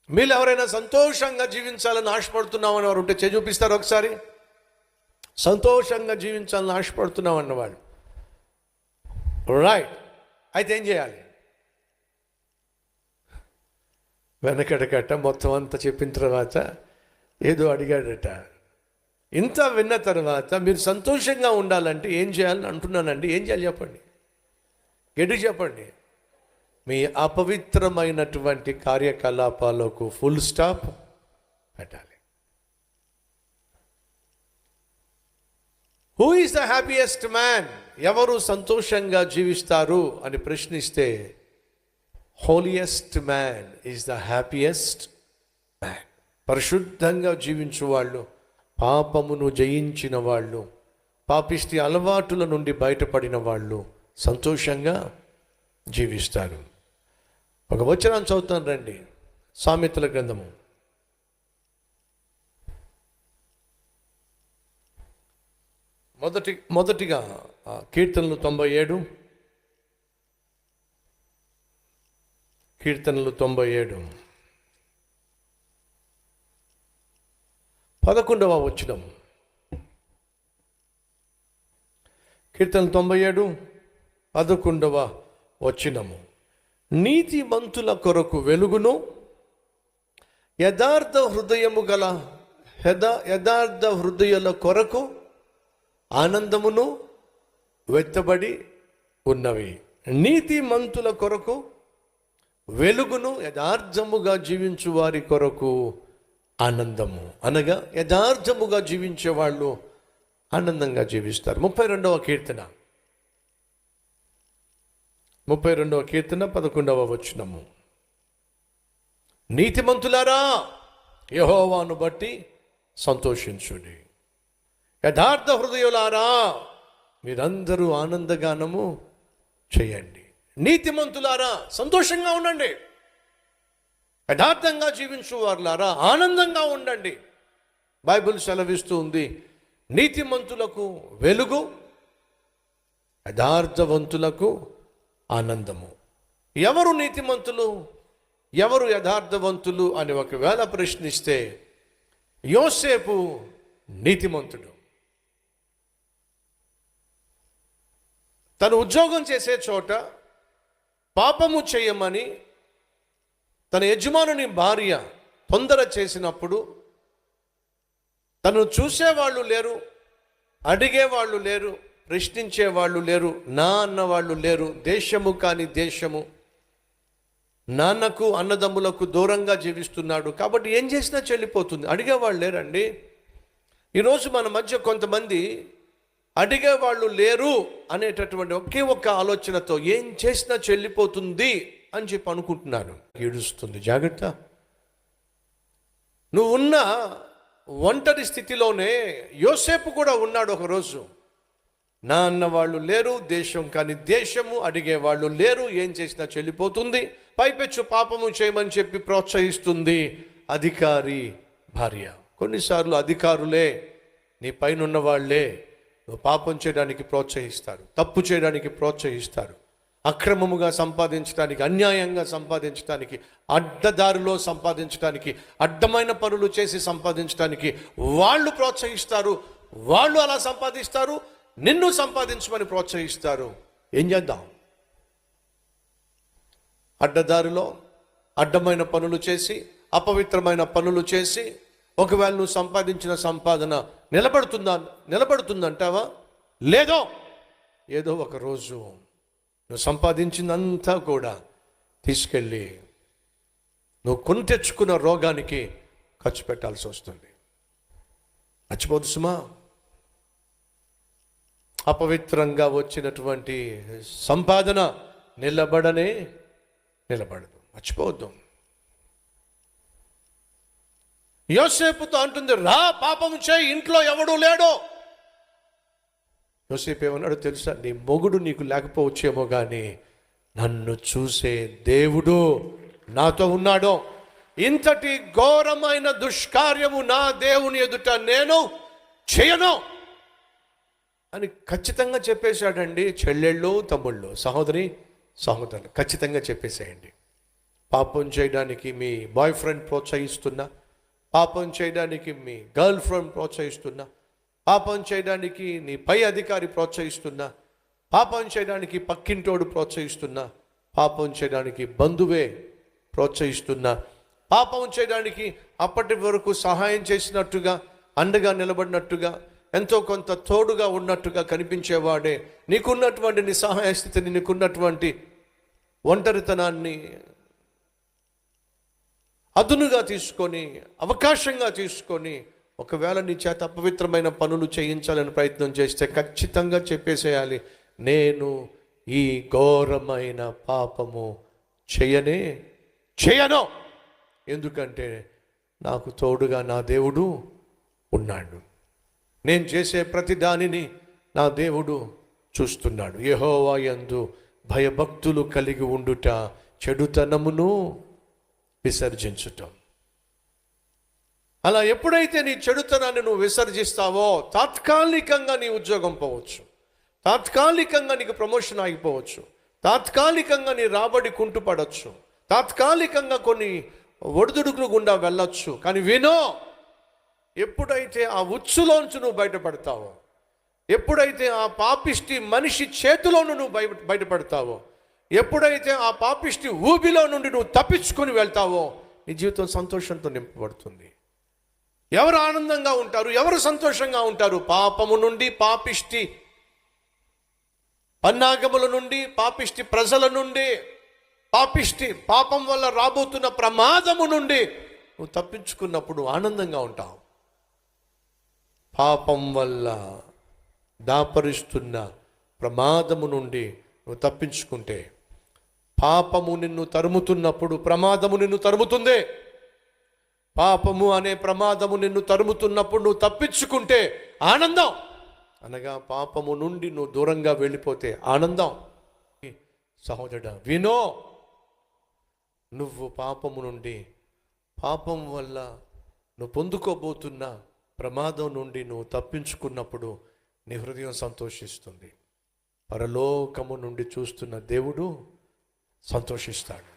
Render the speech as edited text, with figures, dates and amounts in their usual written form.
మీరు ఎవరైనా సంతోషంగా జీవించాలని ఆశపడుతున్నామని వారు ఉంటే చూపిస్తారు ఒకసారి. సంతోషంగా జీవించాలని ఆశపడుతున్నాం అన్నవాళ్ళు. రైట్, అయితే ఏం చేయాలి? వెనకడకట మొత్తం అంతా చెప్పిన తర్వాత ఏదో అడిగాడట. ఇంత విన్న తర్వాత మీరు సంతోషంగా ఉండాలంటే ఏం చేయాలని అంటున్నానండి. ఏం చేయాలి చెప్పండి, గట్టి చెప్పండి. మీ అపవిత్రమైనటువంటి కార్యకలాపాలకు ఫుల్ స్టాప్ పెట్టాలి. Who is the happiest man? ఎవరు సంతోషంగా జీవిస్తారు అని ప్రశ్నిస్తే holiest man is the happiest man. పరిశుద్ధంగా జీవించు వాళ్ళు, పాపమును జయించిన వాళ్ళు, పాపిష్టి అలవాటుల నుండి బయటపడిన వాళ్ళు సంతోషంగా జీవిస్తారు. ఒక వచనం చదువుతాను రండి. సామెతల గ్రంథము మొదటిగా కీర్తనలు 97, కీర్తనలు 97 11వ వచనం. కీర్తనలు 97 11వ వచనము. నీతిమంతుల కొరకు వెలుగును, యథార్థ హృదయుల కొరకు ఆనందమును వెత్తబడి ఉన్నవి. నీతిమంతుల కొరకు వెలుగును, యథార్థముగా జీవించు వారి కొరకు ఆనందము. అనగా యథార్థముగా జీవించే వాళ్ళు ఆనందంగా జీవిస్తారు. 32వ కీర్తన 11వ వచనము. నీతిమంతులారా యెహోవాను బట్టి సంతోషించుడి, యథార్థ హృదయులారా మీరందరూ ఆనందగానము చేయండి. నీతిమంతులారా సంతోషంగా ఉండండి, యథార్థంగా జీవించు వారులారా ఆనందంగా ఉండండి. బైబిల్ సెలవిస్తూ ఉంది, నీతిమంతులకు వెలుగు, యథార్థవంతులకు ఆనందము. ఎవరు నీతిమంతులు, ఎవరు యథార్థవంతులు అని ఒకవేళ ప్రశ్నిస్తే యోసేపు నీతిమంతుడు. తను ఉద్యోగం చేసే చోట పాపము చేయమని తన యజమానుని భార్య తొందర చేసినప్పుడు తను చూసేవాళ్ళు లేరు, అడిగేవాళ్ళు లేరు, ప్రశ్నించేవాళ్ళు లేరు, నా అన్నవాళ్ళు లేరు. దేశము కాని దేశము, నాన్నకు అన్నదమ్ములకు దూరంగా జీవిస్తున్నాడు కాబట్టి ఏం చేసినా చెల్లిపోతుంది. అడిగేవాళ్ళు లేరండి. ఈరోజు మన మధ్య కొంతమంది అడిగేవాళ్ళు లేరు అనేటటువంటి ఒకే ఒక్క ఆలోచనతో ఏం చేసినా చెల్లిపోతుంది అని చెప్పి అనుకుంటున్నాను. ఏడుస్తుంది. జాగ్రత్త. నువ్వు ఉన్న ఒంటరి స్థితిలోనే యోసేపు కూడా ఉన్నాడు. ఒకరోజు నా అన్నవాళ్ళు లేరు, దేశం కానీ దేశము, అడిగేవాళ్ళు లేరు, ఏం చేసినా చెల్లిపోతుంది. పైపెచ్చు పాపము చేయమని చెప్పి ప్రోత్సహిస్తుంది అధికారి భార్య. కొన్నిసార్లు అధికారులే, నీ పైన ఉన్న వాళ్ళే నువ్వు పాపం చేయడానికి ప్రోత్సహిస్తారు, తప్పు చేయడానికి ప్రోత్సహిస్తారు, అక్రమముగా సంపాదించడానికి, అన్యాయంగా సంపాదించడానికి, అడ్డదారిలో సంపాదించడానికి, అడ్డమైన పనులు చేసి సంపాదించడానికి వాళ్ళు ప్రోత్సహిస్తారు. వాళ్ళు అలా సంపాదిస్తారు, నిన్ను సంపాదించమని ప్రోత్సహిస్తారు. ఏం చేద్దాం? అడ్డదారిలో అడ్డమైన పనులు చేసి, అపవిత్రమైన పనులు చేసి ఒకవేళ నువ్వు సంపాదించిన సంపాదన నిలబడుతుందంటావా? లేదో. ఏదో ఒక రోజు నువ్వు సంపాదించిందంతా కూడా తీసుకెళ్ళి నువ్వు కొని తెచ్చుకున్న రోగానికి ఖర్చు పెట్టాల్సి వస్తుంది. మర్చిపోదు సుమా. అపవిత్రంగా వచ్చినటువంటి సంపాదన నిలబడదు. మర్చిపోవద్దు. యోసేపుతో అంటుంది, రా పాపము చేయి, ఇంట్లో ఎవడూ లేడు. యోసేపు ఏమన్నాడు తెలుసా? నీ మొగుడు నీకు లేకపోవచ్చేమో కానీ నన్ను చూసే దేవుడు నాతో ఉన్నాడు. ఇంతటి ఘోరమైన దుష్కార్యము నా దేవుని ఎదుట నేను చేయను అని ఖచ్చితంగా చెప్పేశాడండి. చెల్లెళ్ళు, తమ్ముళ్ళు, సహోదరులు ఖచ్చితంగా చెప్పేసేయండి. పాపం చేయడానికి మీ బాయ్ ఫ్రెండ్ ప్రోత్సహిస్తున్నా, పాపం చేయడానికి మీ గర్ల్ ఫ్రెండ్ ప్రోత్సహిస్తున్నా, పాపం చేయడానికి నీ పై అధికారి ప్రోత్సహిస్తున్నా, పాపం చేయడానికి పక్కింటోడు ప్రోత్సహిస్తున్నా, పాపం చేయడానికి బంధువే ప్రోత్సహిస్తున్నా, పాపం చేయడానికి అప్పటి వరకు సహాయం చేసినట్టుగా, అండగా నిలబడినట్టుగా, ఎంతో కొంత తోడుగా ఉన్నట్టుగా కనిపించేవాడే నీకున్నటువంటి నిస్సహాయ స్థితిని, నీకున్నటువంటి ఒంటరితనాన్ని అదునుగా తీసుకొని, అవకాశంగా తీసుకొని, ఒకవేళ నీ చేత అపవిత్రమైన పనులు చేయించాలని ప్రయత్నం చేస్తే ఖచ్చితంగా చెప్పేసేయాలి, నేను ఈ ఘోరమైన పాపము చేయను. ఎందుకంటే నాకు తోడుగా నా దేవుడు ఉన్నాడు. నేను చేసే ప్రతి దానిని నా దేవుడు చూస్తున్నాడు. యెహోవా యందు భయభక్తులు కలిగి ఉండుట చెడుతనమును విసర్జించుట. అలా ఎప్పుడైతే నీ చెడుతనాన్ని నువ్వు విసర్జిస్తావో తాత్కాలికంగా నీ ఉద్యోగం పోవచ్చు, తాత్కాలికంగా నీకు ప్రమోషన్ ఆగిపోవచ్చు, తాత్కాలికంగా నీ రాబడి కుంటుపడవచ్చు, తాత్కాలికంగా కొన్ని ఒడిదుడుకులు గుండా వెళ్ళొచ్చు. కానీ వినో, ఎప్పుడైతే ఆ ఉచ్చులోంచి నువ్వు బయటపడతావో, ఎప్పుడైతే ఆ పాపిష్టి మనిషి చేతిలోను నువ్వు బయటపడతావో, ఎప్పుడైతే ఆ పాపిష్టి ఊబిలో నుండి నువ్వు తప్పించుకొని వెళ్తావో నీ జీవితం సంతోషంతో నింపబడుతుంది. ఎవరు ఆనందంగా ఉంటారు, ఎవరు సంతోషంగా ఉంటారు? పాపము నుండి, పాపిష్టి పన్నాగముల నుండి, పాపిష్టి ప్రజల నుండి, పాపం వల్ల రాబోతున్న ప్రమాదము నుండి నువ్వు తప్పించుకున్నప్పుడు ఆనందంగా ఉంటావు. పాపం వల్ల దాపరిస్తున్న ప్రమాదము నుండి నువ్వు తప్పించుకుంటే, పాపము నిన్ను తరుముతున్నప్పుడు ప్రమాదము నిన్ను తరుముతుంది. పాపము అనే ప్రమాదము నిన్ను తరుముతున్నప్పుడు నువ్వు తప్పించుకుంటే ఆనందం. అనగా పాపము నుండి నువ్వు దూరంగా వెళ్ళిపోతే ఆనందం. సహోదరుడా వినో, నువ్వు పాపము నుండి, పాపం వల్ల నువ్వు పొందుకోబోతున్న ప్రమాదం నుండి నువ్వు తప్పించుకున్నప్పుడు నీ హృదయం సంతోషిస్తుంది. పరలోకము నుండి చూస్తున్న దేవుడు సంతోషిస్తాడు.